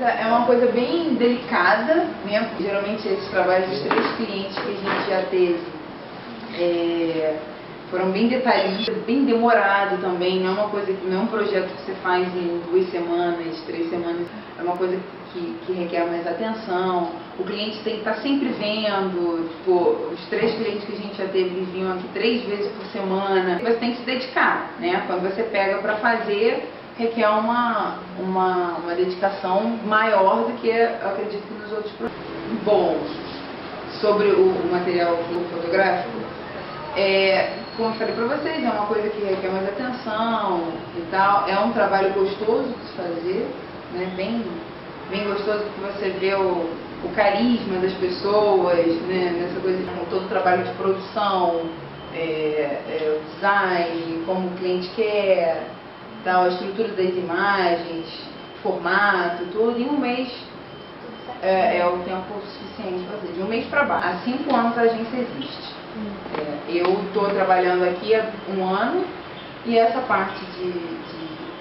É uma coisa bem delicada, né? Geralmente esses trabalhos, os 3 clientes que a gente já teve foram bem detalhistas, bem demorado também. Não é uma coisa, não é um projeto que você faz em 2 semanas, 3 semanas. É uma coisa que requer mais atenção. O cliente tem que estar sempre vendo. Tipo, os 3 clientes que a gente já teve, eles vinham aqui 3 vezes por semana. Você tem que se dedicar, né? Quando você pega para fazer, requer uma dedicação maior do que eu acredito que nos outros projetos. Bom, sobre o material fotográfico, como eu falei para vocês, é uma coisa que requer mais atenção e tal. É um trabalho gostoso de se fazer, né? Bem gostoso, porque você vê o carisma das pessoas, né? Nessa coisa de todo o trabalho de produção, o design, como o cliente quer, a estrutura das imagens, formato, tudo. Em um mês é o tempo suficiente para fazer. De um mês para baixo. Há 5 anos a agência existe. Eu estou trabalhando aqui há 1 ano e essa parte de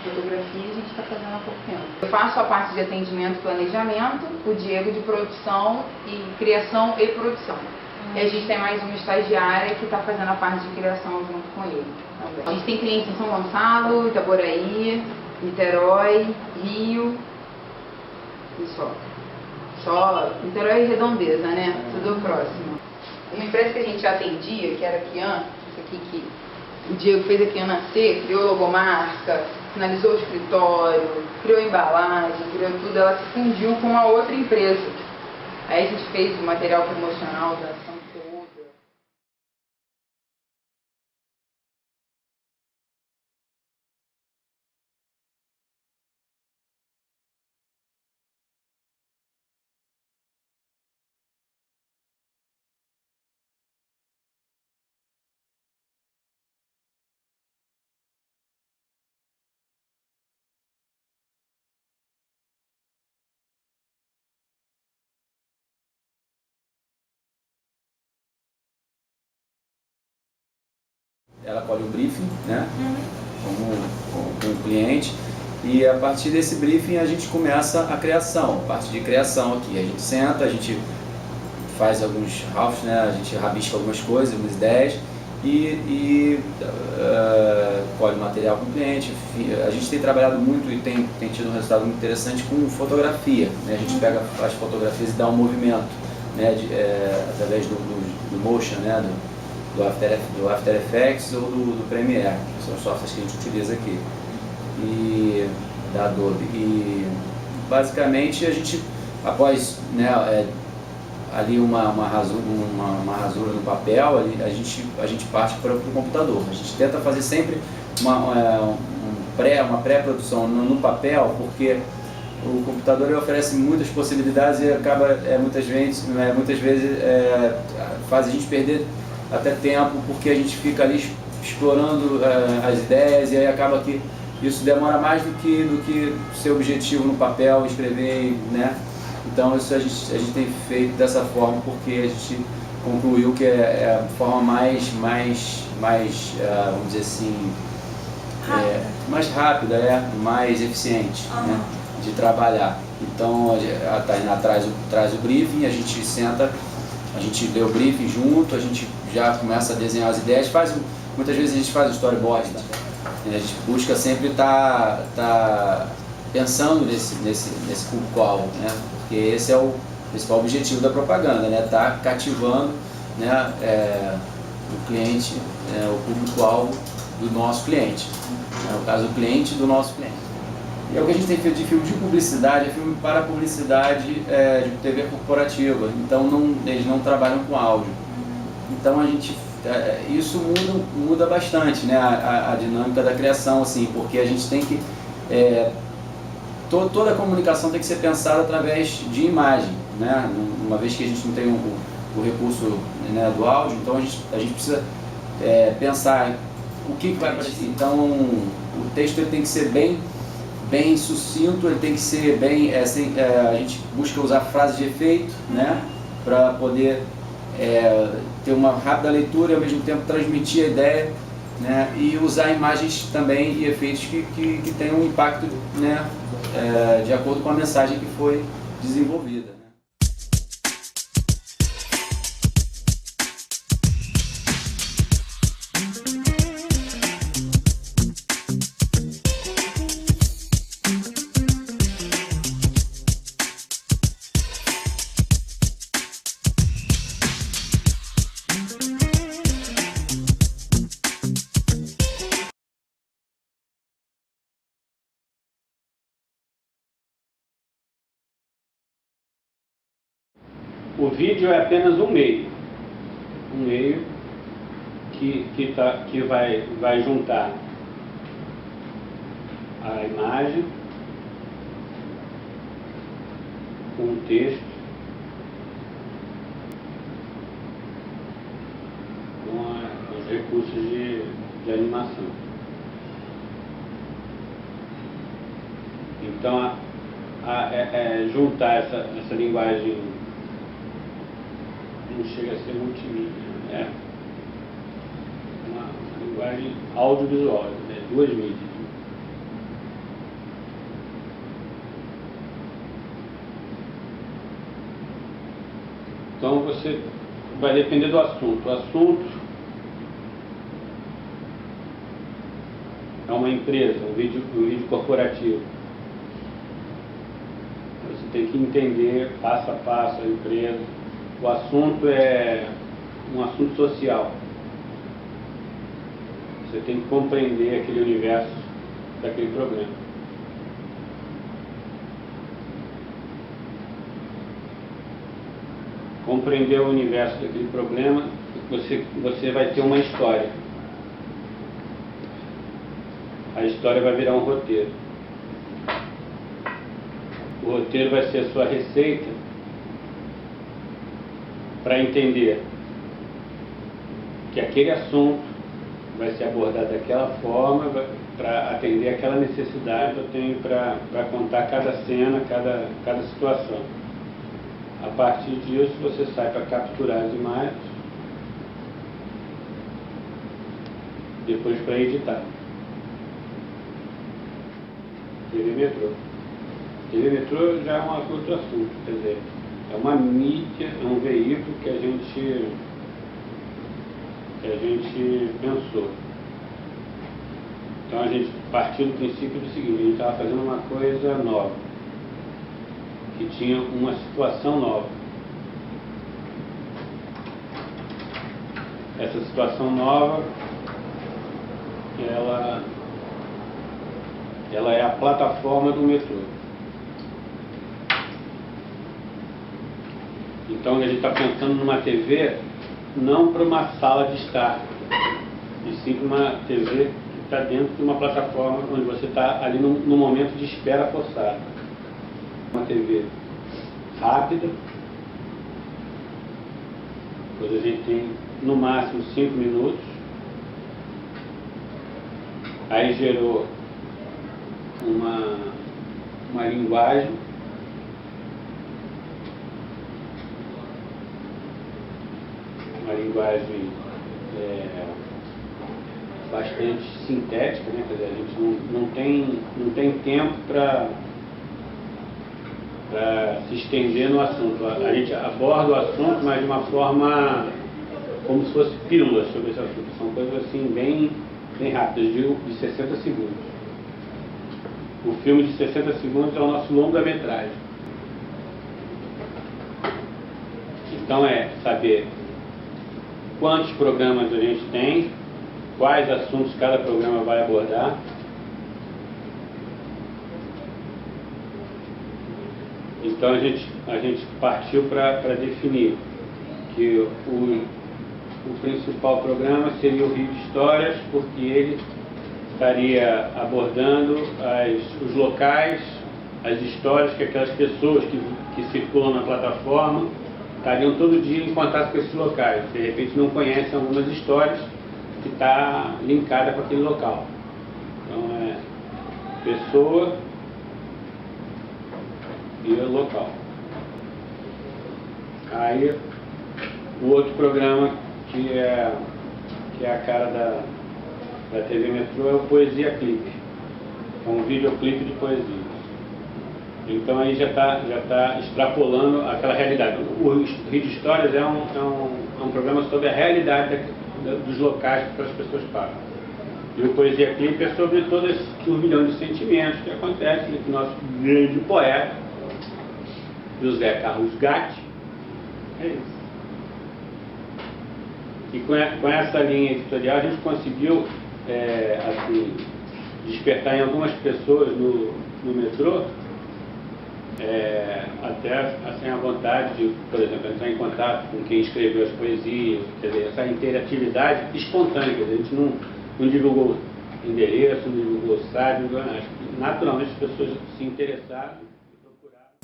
fotografia a gente está fazendo há pouco tempo. Eu faço a parte de atendimento e planejamento, o Diego de produção e criação e produção. E a gente tem mais uma estagiária que está fazendo a parte de criação junto com ele também. A gente tem clientes em São Gonçalo, Itaboraí, Niterói, Rio e só Niterói e Redondeza, né? Tudo próximo. Uma empresa que a gente atendia, que era a Kian, isso aqui que o Diego fez a Kian nascer, criou logomarca, finalizou o escritório, criou embalagem, criou tudo, ela se fundiu com uma outra empresa. Aí a gente fez o material promocional da ação toda. Ela colhe o briefing, né, com o cliente, e a partir desse briefing a gente começa a criação, a parte de criação aqui. A gente senta, a gente faz alguns drafts, né, a gente rabisca algumas coisas, algumas ideias, e colhe o material com o cliente. A gente tem trabalhado muito e tem tido um resultado muito interessante com fotografia, né? A gente pega as fotografias e dá um movimento, né, através do motion, né, do After Effects ou do Premiere, que são os softwares que a gente utiliza aqui, e da Adobe. E basicamente a gente, após, né, ali uma rasura no papel, a gente parte para o computador. A gente tenta fazer sempre uma pré-produção no papel, porque o computador oferece muitas possibilidades e acaba muitas vezes faz a gente perder até tempo, porque a gente fica ali explorando as ideias, e aí acaba que isso demora mais do que ser objetivo no papel, escrever, né? Então isso a gente tem feito dessa forma, porque a gente concluiu que é a forma mais vamos dizer assim, mais rápida, mais eficiente, né, de trabalhar. Então a Tainá traz o briefing, a gente senta, a gente lê o briefing junto, a gente já começa a desenhar as ideias, muitas vezes a gente faz o storyboard, né? A gente busca sempre estar pensando nesse público-alvo, né? Porque esse é o principal objetivo da propaganda, né? Tá cativando, né, o cliente, o público-alvo do nosso cliente, no caso o cliente do nosso cliente. E é o que a gente tem feito de filme de publicidade, é filme para publicidade de TV corporativa, então eles não trabalham com áudio. Então isso muda bastante, né, a dinâmica da criação, assim, porque a gente tem que toda a comunicação tem que ser pensada através de imagem, né? Uma vez que a gente não tem o recurso, né, do áudio, então a gente precisa pensar o que vai aparecer. Então o texto ele tem que ser bem sucinto, ele tem que ser bem, a gente busca usar frases de efeito, né, para poder ter uma rápida leitura e ao mesmo tempo transmitir a ideia, né, e usar imagens também e efeitos que tenham um impacto, né, de acordo com a mensagem que foi desenvolvida. O vídeo é apenas um meio que vai juntar a imagem com o texto, com os recursos de animação. Então, juntar essa linguagem, não chega a ser multimídia, é uma linguagem audiovisual, né? Duas mídias. Então você vai depender do assunto. O assunto é uma empresa, um vídeo corporativo. Você tem que entender passo a passo a empresa. O assunto é um assunto social. Você tem que compreender aquele universo daquele problema. Compreender o universo daquele problema, você vai ter uma história. A história vai virar um roteiro. O roteiro vai ser a sua receita para entender que aquele assunto vai ser abordado daquela forma, para atender aquela necessidade que eu tenho para contar cada cena, cada situação. A partir disso, você sai para capturar as imagens, depois para editar. TV Metrô. TV Metrô já é um outro assunto, quer dizer, é uma mídia, é um veículo que a gente pensou. Então a gente partiu do princípio do seguinte: a gente estava fazendo uma coisa nova, que tinha uma situação nova. Essa situação nova, ela é a plataforma do metrô. Então a gente está pensando numa TV não para uma sala de estar, e sim para uma TV que está dentro de uma plataforma onde você está ali no momento de espera forçada. Uma TV rápida, pois a gente tem no máximo 5 minutos. Aí gerou uma linguagem bastante sintética, né? Quer dizer, a gente não tem tempo para se estender no assunto. A gente aborda o assunto, mas de uma forma como se fosse pílulas sobre esse assunto. São coisas assim bem rápidas, de 60 segundos. O filme de 60 segundos é o nosso longa-metragem. Então é saber quantos programas a gente tem, quais assuntos cada programa vai abordar. Então a gente partiu para definir que o principal programa seria o Rio de Histórias, porque ele estaria abordando os locais as histórias que aquelas pessoas que circulam na plataforma estariam todo dia em contato com esses locais. De repente não conhecem algumas histórias que está linkada com aquele local. Então é pessoa e o local. Aí o outro programa que é a cara da TV Metrô é o Poesia Clipe. É um videoclipe de poesia. Então aí já está extrapolando aquela realidade. O Rio de Histórias é um programa sobre a realidade dos locais que as pessoas pagam. E o Poesia Clipe é sobre todo esse turbilhão de sentimentos que acontece entre o nosso grande poeta, José Carlos Gatti. É isso. E com essa linha editorial a gente conseguiu assim, despertar em algumas pessoas no metrô até assim, a vontade de, por exemplo, entrar em contato com quem escreveu as poesias, quer dizer, essa interatividade espontânea. Quer dizer, a gente não divulgou endereço, não divulgou site, acho que naturalmente as pessoas se interessaram e procuraram.